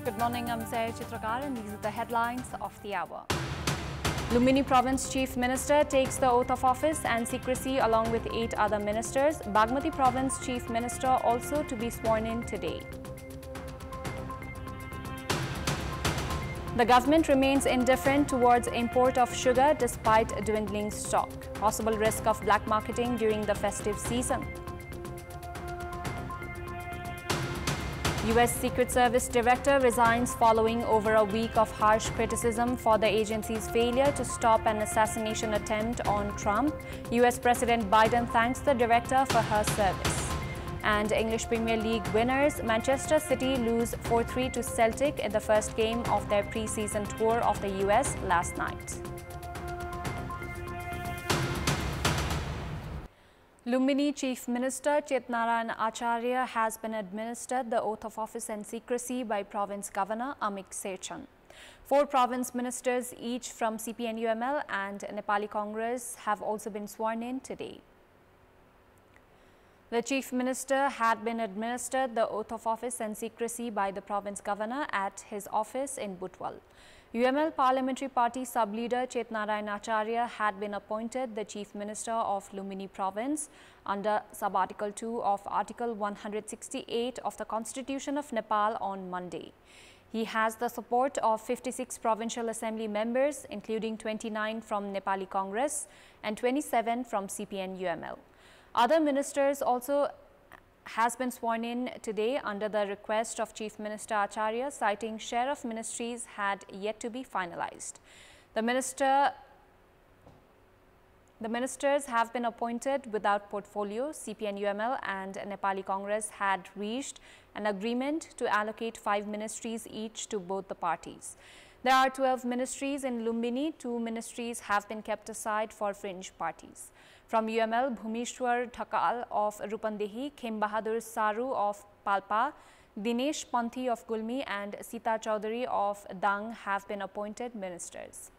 Good morning, I'm Chitrakar and these are the headlines of the hour. Lumbini Province Chief Minister takes the oath of office and secrecy along with 8 other ministers. Bagmati Province Chief Minister also to be sworn in today. The government remains indifferent towards import of sugar despite dwindling stock. Possible risk of black marketing during the festive season. U.S. Secret Service Director resigns following over a week of harsh criticism for the agency's failure to stop an assassination attempt on Trump. U.S. President Biden thanks the director for her service. And English Premier League winners, Manchester City lose 4-3 to Celtic in the first game of their pre-season tour of the U.S. last night. Lumbini Chief Minister Chitrakar Acharya has been administered the oath of office and secrecy by Province Governor Amit Sechan. 4 province ministers, each from CPN-UML and Nepali Congress, have also been sworn in today. The Chief Minister had been administered the oath of office and secrecy by the Province Governor at his office in Butwal. UML Parliamentary Party Sub-Leader Chitrakar Acharya had been appointed the Chief Minister of Lumbini Province under Sub-Article 2 of Article 168 of the Constitution of Nepal on Monday. He has the support of 56 Provincial Assembly members, including 29 from Nepali Congress and 27 from CPN-UML. Other ministers also has been sworn in today under the request of Chief Minister Acharya, citing share of ministries had yet to be finalized. The ministers have been appointed without portfolio. CPN-UML and Nepali Congress had reached an agreement to allocate 5 ministries each to both the parties. There are 12 ministries in Lumbini. 2 ministries have been kept aside for fringe parties. From UML, Bhumishwar Thakal of Rupandehi, Khem Bahadur Saru of Palpa, Dinesh Panthi of Gulmi and Sita Chaudhary of Dang have been appointed ministers.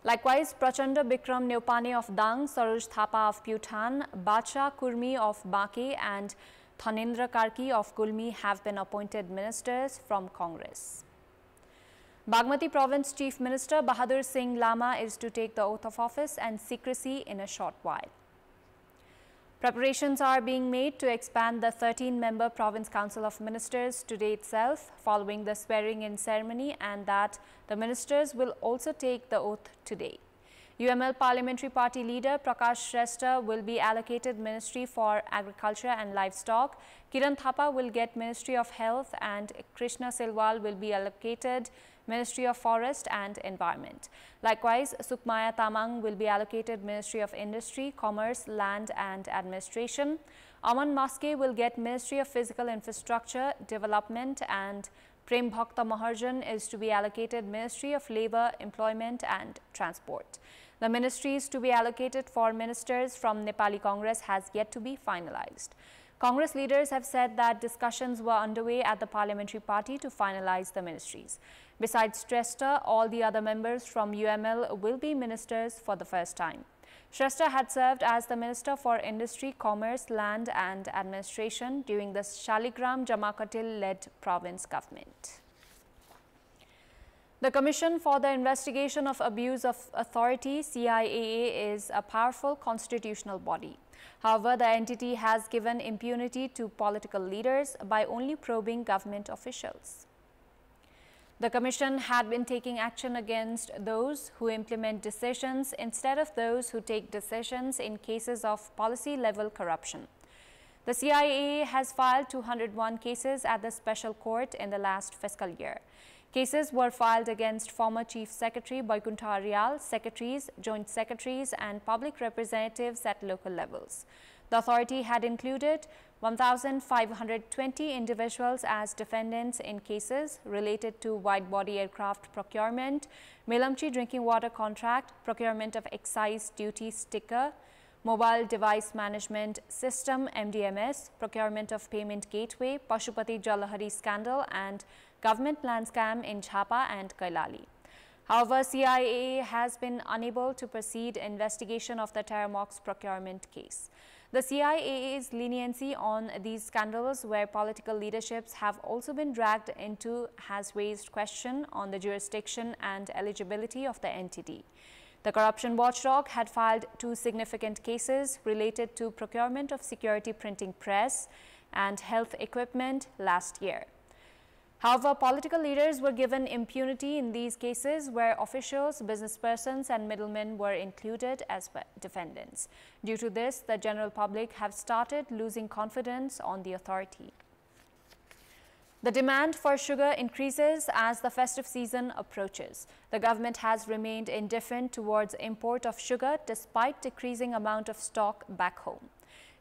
Likewise, Prachanda Bikram Neupane of Dang, Saroj Thapa of Putan, Bacha Kurmi of Bake and Thanendra Karki of Gulmi have been appointed ministers from Congress. Bagmati Province Chief Minister Bahadur Singh Lama is to take the oath of office and secrecy in a short while. Preparations are being made to expand the 13-member Province Council of Ministers today itself, following the swearing-in ceremony, and that the ministers will also take the oath today. UML Parliamentary Party leader Prakash Shrestha will be allocated Ministry for Agriculture and Livestock. Kiran Thapa will get Ministry of Health and Krishna Silwal will be allocated Ministry of Forest and Environment. Likewise, Sukmaya Tamang will be allocated Ministry of Industry, Commerce, Land and Administration. Aman Maske will get Ministry of Physical Infrastructure, Development, and Prem Bhakta Maharjan is to be allocated Ministry of Labour, Employment and Transport. The ministries to be allocated for ministers from Nepali Congress has yet to be finalized. Congress leaders have said that discussions were underway at the parliamentary party to finalize the ministries. Besides Shrestha, all the other members from UML will be ministers for the first time. Shrestha had served as the Minister for Industry, Commerce, Land and Administration during the Shaligram Jamakatil-led province government. The Commission for the Investigation of Abuse of Authority, CIAA, is a powerful constitutional body. However, the entity has given impunity to political leaders by only probing government officials. The Commission had been taking action against those who implement decisions instead of those who take decisions in cases of policy-level corruption. The CIAA has filed 201 cases at the Special Court in the last fiscal year. Cases were filed against former Chief Secretary Vaikuntha Aryal, secretaries, joint secretaries and public representatives at local levels. The authority had included 1,520 individuals as defendants in cases related to wide-body aircraft procurement, Melamchi drinking water contract, procurement of excise duty sticker, mobile device management system MDMS, procurement of payment gateway, Pashupati Jalahari scandal and government land scam in Jhapa and Kailali. However, CIAA has been unable to proceed investigation of the Terramox procurement case. The CIAA's leniency on these scandals, where political leaderships have also been dragged into, has raised question on the jurisdiction and eligibility of the entity. The corruption watchdog had filed 2 significant cases related to procurement of security printing press and health equipment last year. However, political leaders were given impunity in these cases, where officials, businesspersons and middlemen were included as defendants. Due to this, the general public have started losing confidence on the authority. The demand for sugar increases as the festive season approaches. The government has remained indifferent towards import of sugar despite decreasing amount of stock back home.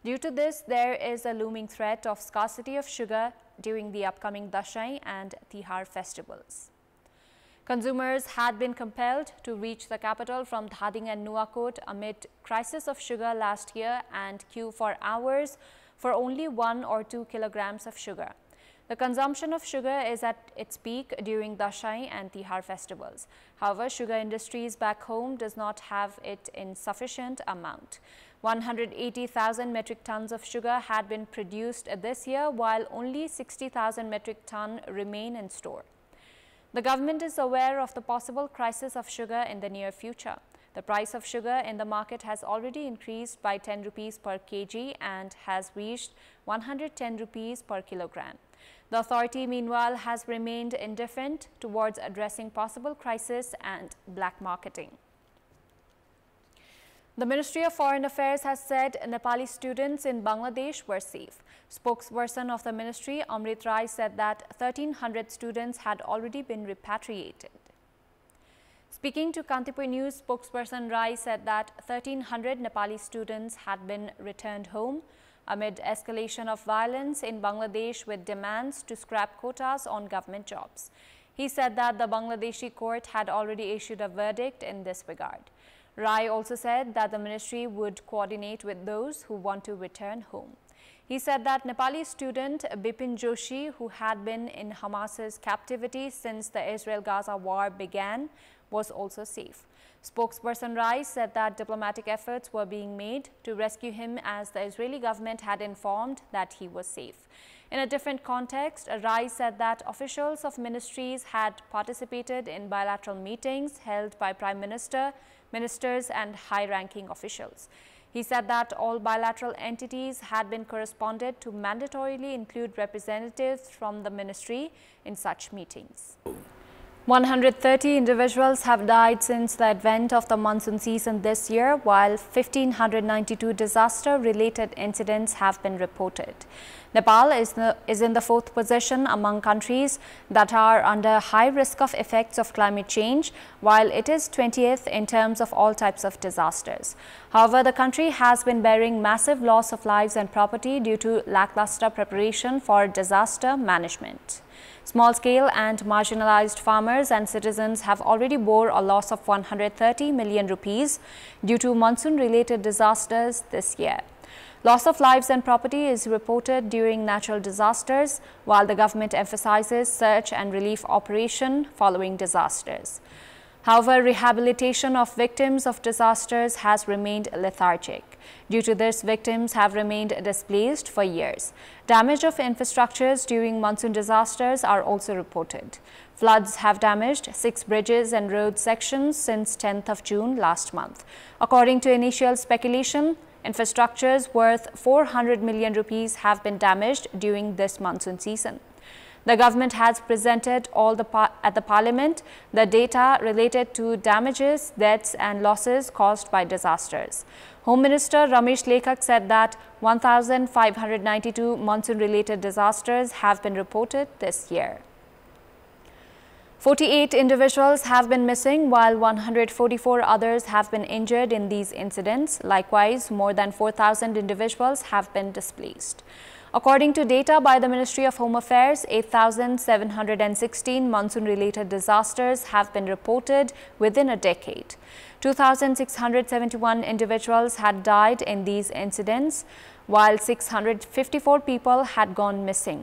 Due to this, there is a looming threat of scarcity of sugar during the upcoming Dashain and Tihar festivals. Consumers had been compelled to reach the capital from Dhading and Nuwakot amid crisis of sugar last year and queue for hours for only 1 or 2 kilograms of sugar. The consumption of sugar is at its peak during Dashain and Tihar festivals. However, sugar industries back home does not have it in sufficient amount. 180,000 metric tons of sugar had been produced this year, while only 60,000 metric tons remain in store. The government is aware of the possible crisis of sugar in the near future. The price of sugar in the market has already increased by 10 rupees per kg and has reached 110 rupees per kilogram. The authority, meanwhile, has remained indifferent towards addressing possible crisis and black marketing. The Ministry of Foreign Affairs has said Nepali students in Bangladesh were safe. Spokesperson of the ministry, Amrit Rai, said that 1,300 students had already been repatriated. Speaking to Kantipur News, spokesperson Rai said that 1,300 Nepali students had been returned home amid escalation of violence in Bangladesh with demands to scrap quotas on government jobs. He said that the Bangladeshi court had already issued a verdict in this regard. Rai also said that the ministry would coordinate with those who want to return home. He said that Nepali student Bipin Joshi, who had been in Hamas's captivity since the Israel-Gaza war began, was also safe. Spokesperson Rai said that diplomatic efforts were being made to rescue him, as the Israeli government had informed that he was safe. In a different context, Rai said that officials of ministries had participated in bilateral meetings held by Prime Minister, ministers and high-ranking officials. He said that all bilateral entities had been corresponded to mandatorily include representatives from the ministry in such meetings. 130 individuals have died since the advent of the monsoon season this year, while 1,592 disaster-related incidents have been reported. Nepal is in the 4th position among countries that are under high risk of effects of climate change, while it is 20th in terms of all types of disasters. However, the country has been bearing massive loss of lives and property due to lackluster preparation for disaster management. Small-scale and marginalized farmers and citizens have already bore a loss of 130 million rupees due to monsoon-related disasters this year. Loss of lives and property is reported during natural disasters, while the government emphasizes search and relief operation following disasters. However, rehabilitation of victims of disasters has remained lethargic. Due to this, victims have remained displaced for years. Damage of infrastructures during monsoon disasters are also reported. Floods have damaged 6 bridges and road sections since 10th of June last month. According to initial speculation, infrastructures worth 400 million rupees have been damaged during this monsoon season. The government has presented at the parliament the data related to damages, deaths and losses caused by disasters. Home Minister Ramesh Lekhak said that 1,592 monsoon-related disasters have been reported this year. 48 individuals have been missing, while 144 others have been injured in these incidents. Likewise, more than 4,000 individuals have been displaced. According to data by the Ministry of Home Affairs, 8,716 monsoon-related disasters have been reported within a decade. 2,671 individuals had died in these incidents, while 654 people had gone missing.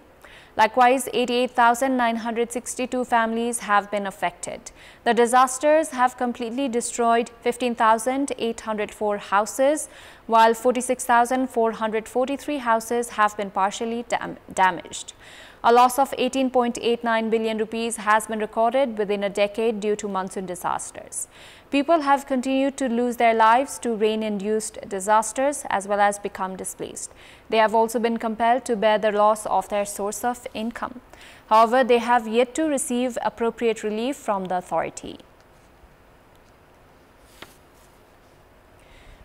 Likewise, 88,962 families have been affected. The disasters have completely destroyed 15,804 houses, while 46,443 houses have been partially damaged. A loss of 18.89 billion rupees has been recorded within a decade due to monsoon disasters. People have continued to lose their lives to rain-induced disasters as well as become displaced. They have also been compelled to bear the loss of their source of income. However, they have yet to receive appropriate relief from the authority.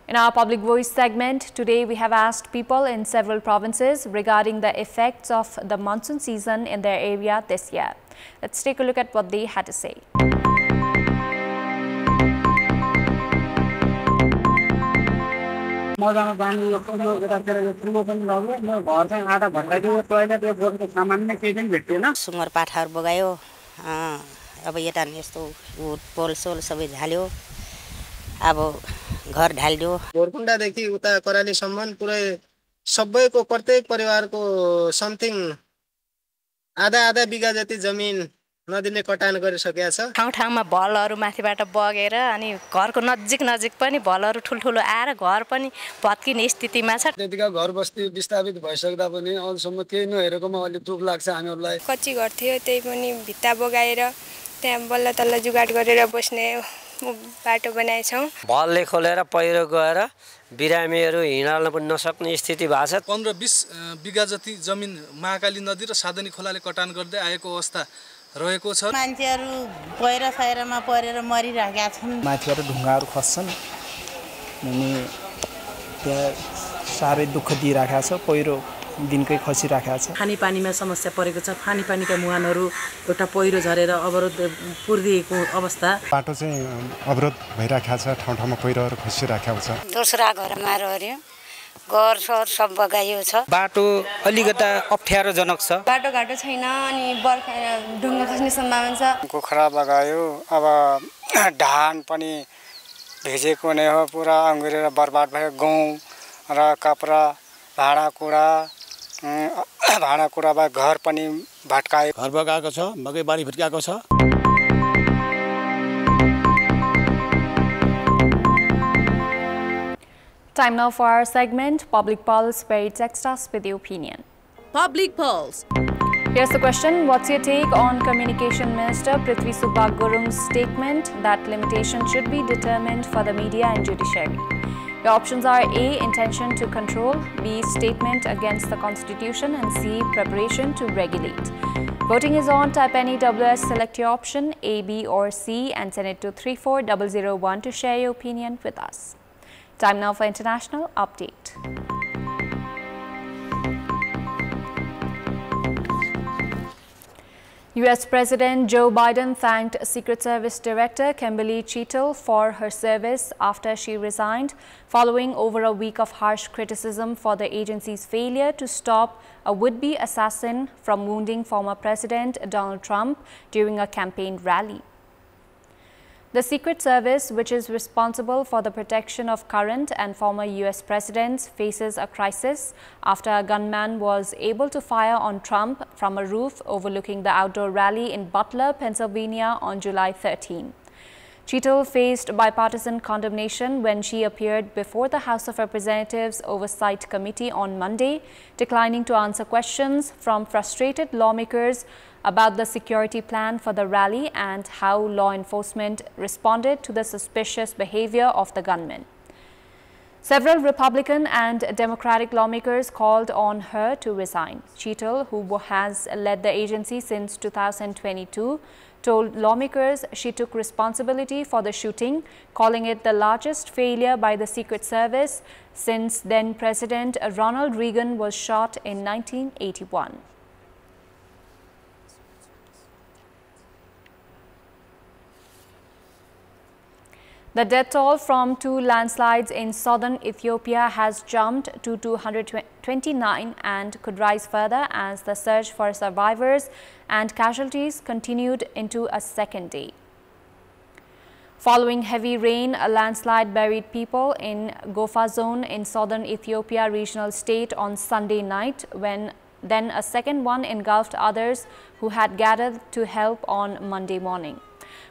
In our Public Voice segment, today we have asked people in several provinces regarding the effects of the monsoon season in their area this year. Let's take a look at what they had to say. सुँगुर पाठाहरु बगायो अब यता नि यस्तो पोल soul सबै झाल्यो अब घर ढाल्यो गोरकुण्डा देखि उता कराली सम्म पुरै सबैको प्रत्येक परिवारको समथिङ आधा बिगा जति जमिन नदीले कटान गरिसकेको छ ठाउँ ठाउँमा भलहरु माथिबाट बगेर अनि घरको नजिक पनि भलहरु ठुलठुलो आएर घर पनि भत्किने स्थितिमा छ त्यतिका घर बस्ती विस्थापित भइसक्दा पनि अझसम्म केही नहेरेकोमा अलि दुख लाग्छ हामीहरुलाई कच्ची घर थियो त्यही पनि भित्ता बगाएर त्यहाँ बल्ल तल्ल जुगाड गरेर बस्ने बाटो बनाएछौं भलले खोलेर पहिरो गएर बिरामीहरु हिँड्न पनि नसक्ने स्थिति भएको छ 15-20 बिगा जति जमिन महाकाली नदी र साधनी खोलाले कटान गर्दै आएको अवस्था रहेको छ मान्छेहरु पहिरो सैरोमा परेर मरिरहेका छन् माथिबाट ढुङ्गाहरु खस्छन् अनि त्यहाँ सारै दुःख दिइराखेको छ पहिरो दिनकै खसिराखेको छ खानेपानीमा समस्या परेको छ खानेपानीका मुहानहरु एउटा पहिरो झरेर अवरोध पुर्दिएको अवस्था बाटो चाहिँ अवरोध भइराखेको छ ठाउँ ठाउँमा पहिरोहरु खसिराखेको छ दोस्रा घरमा रह्यो घर सब बगायो छ बाटो अलिकता अप्ठ्यारोजनक छ बाटो घाटो छैन अनि बर्खा ढुङ्गा खस्ने सम्भावना छ कुखुरा बगायो अब धान पनि भेजेको नै हो पुरा अंगुरेर बर्बाद भयो गहुँ र कपडा भाँडाकुँडामा घर पनि भत्कायो घर बगाएको छ मकै बारी भत्काएको छ Time now for our segment, Public Pulse, where it texts us with your opinion. Public Pulse. Here's the question. What's your take on Communication Minister Prithvi Subha Gurung's statement that limitation should be determined for the media and judiciary? Your options are A. Intention to control, B. Statement against the Constitution, and C. Preparation to regulate. Voting is on. Type any WS, select your option A, B or C and send it to 34001 to share your opinion with us. Time now for international update. US President Joe Biden thanked Secret Service Director Kimberly Cheatle for her service after she resigned, following over a week of harsh criticism for the agency's failure to stop a would-be assassin from wounding former President Donald Trump during a campaign rally. The Secret Service, which is responsible for the protection of current and former US presidents, faces a crisis after a gunman was able to fire on Trump from a roof overlooking the outdoor rally in Butler, Pennsylvania on July 13. Cheatle faced bipartisan condemnation when she appeared before the House of Representatives Oversight Committee on Monday, declining to answer questions from frustrated lawmakers about the security plan for the rally and how law enforcement responded to the suspicious behavior of the gunman. Several Republican and Democratic lawmakers called on her to resign. Cheatle, who has led the agency since 2022, told lawmakers she took responsibility for the shooting, calling it the largest failure by the Secret Service since then President Ronald Reagan was shot in 1981. The death toll from two landslides in southern Ethiopia has jumped to 229 and could rise further as the search for survivors and casualties continued into a second day. Following heavy rain, a landslide buried people in Gofa zone in southern Ethiopia regional state on Sunday night when then a second one engulfed others who had gathered to help on Monday morning.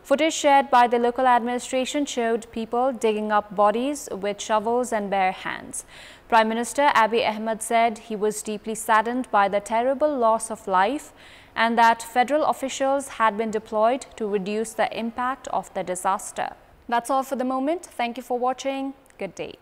Footage shared by the local administration showed people digging up bodies with shovels and bare hands. Prime Minister Abiy Ahmed said he was deeply saddened by the terrible loss of life and that federal officials had been deployed to reduce the impact of the disaster. That's all for the moment. Thank you for watching. Good day.